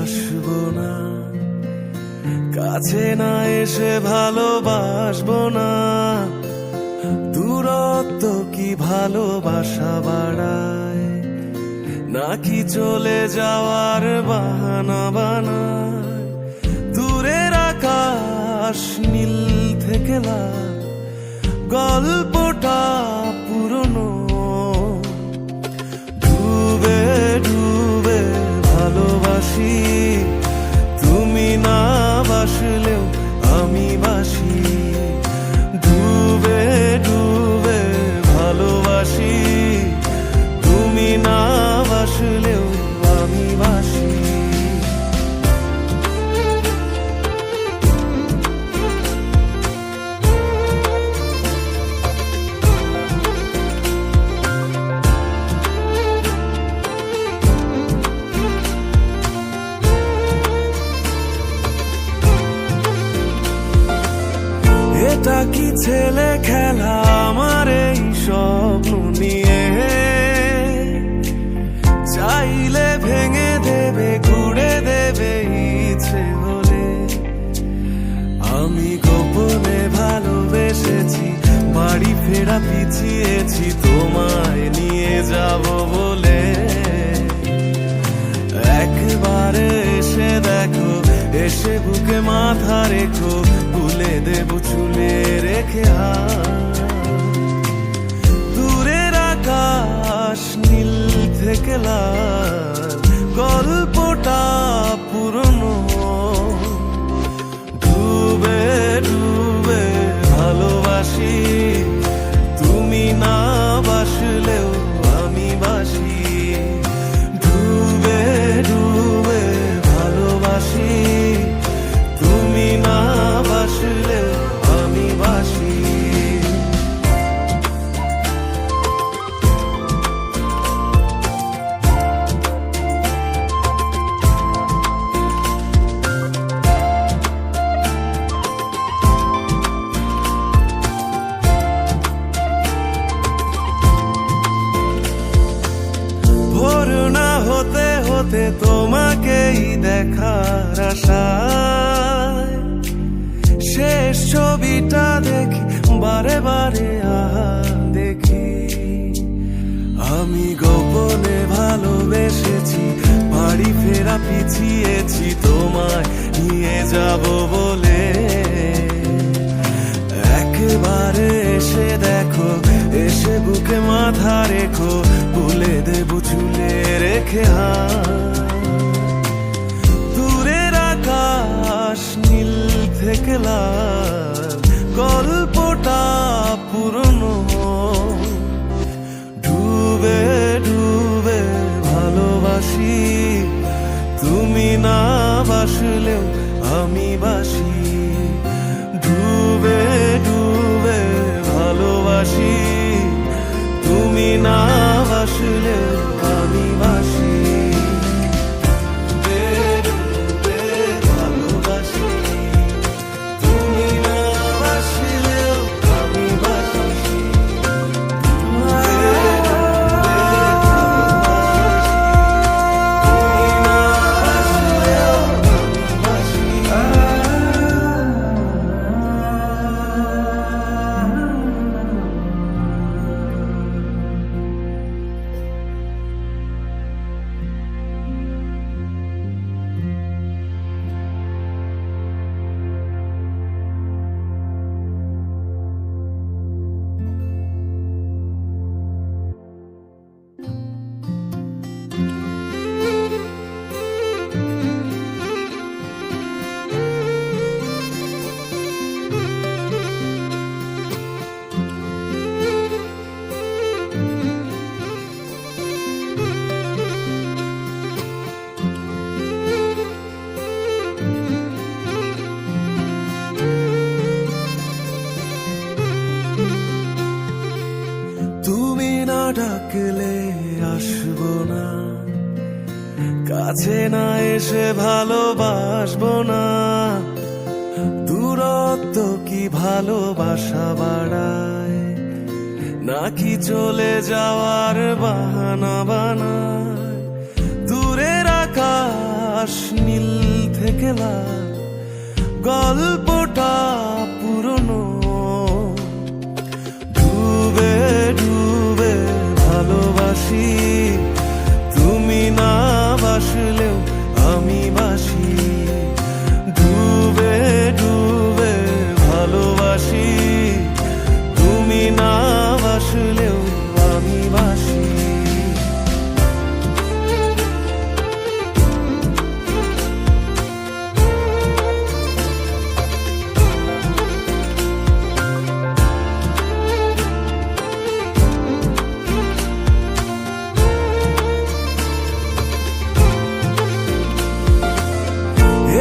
আসবো না, কাছে না এসে ভালোবাসবো না। দূরত্ব কি ভালোবাসা বাড়ায়, নাকি চলে যাওয়ার বাহানা বানায়? দূরের আকাশ নীল থেকে লাল, গল্পটা পুরনো। ডুবে ডুবে ভালোবাসি, তুমি না বাসলেও আমি বাসি। ডুবে ডুবে ভালোবাসি, তুমি না বাসলেও আমি বাসি। এটা কি ছেলে খেলা আমার এই স্বপ্ন নিয়ে? চাইলে ভেঙে দেবে, ঘুরে দেবে ইচ্ছে হলে। আমি গোপনে ভালোবেসেছি, বাড়ি ফেরা পিছিয়েছি তোমায় নিয়ে যাব বলে। একবারে এসে দেখো, এসে বুকে মাথা রেখো, ভুলে দেব চুলে রেখে হাত। দূরের আকাশ নীল থেকে লাল, গল্পটা পুরনো। ডুবে ডুবে ভালোবাসি, তুমি না বাসলেও আমি বাসি। ডুবে ডুবে ভালোবাসি, তুমি না বাসলেও আমি বাসি। ভোর না হতে হতে তোমাকেই দেখার আশায়, শেষ ছবিটা দেখি বারে বারে দেখি। আমি গোপনে ভালোবেসেছি, বাড়ি ফেরা পিছিয়েছি তোমায় নিয়ে যাব বলে। একবারে এসে দেখো, এসে বুকে মাথা রেখো, ভুলে দেব চুলে রেখে হাত। দূরের আকাশ নীল থেকে লাল, গল্পটা পুরনো। ডুবে ডুবে ভালোবাসি, তুমি না বাসলেও আমি বাসি। ডুবে ডুবে ভালোবাসি, তুমি না বাসলেও আমি বাসি। ডাকলে আসবো না, কাছে না এসে ভালোবাসবো না। দূরত্ব কি ভালোবাসা বাড়ায়, নাকি চলে যাওয়ার বাহানা বানায়? দূরের আকাশ আকাশ নীল থেকে লাল, গল্পটা পুরনো। ডুবে ডুবে ভালোবাসি, তুমি না বাসলেও আমি বাসি। ডুবে ডুবে ভালোবাসি, তুমি না বাসলেও আমি বাসি।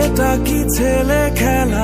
এটা কি ছেলে খেলা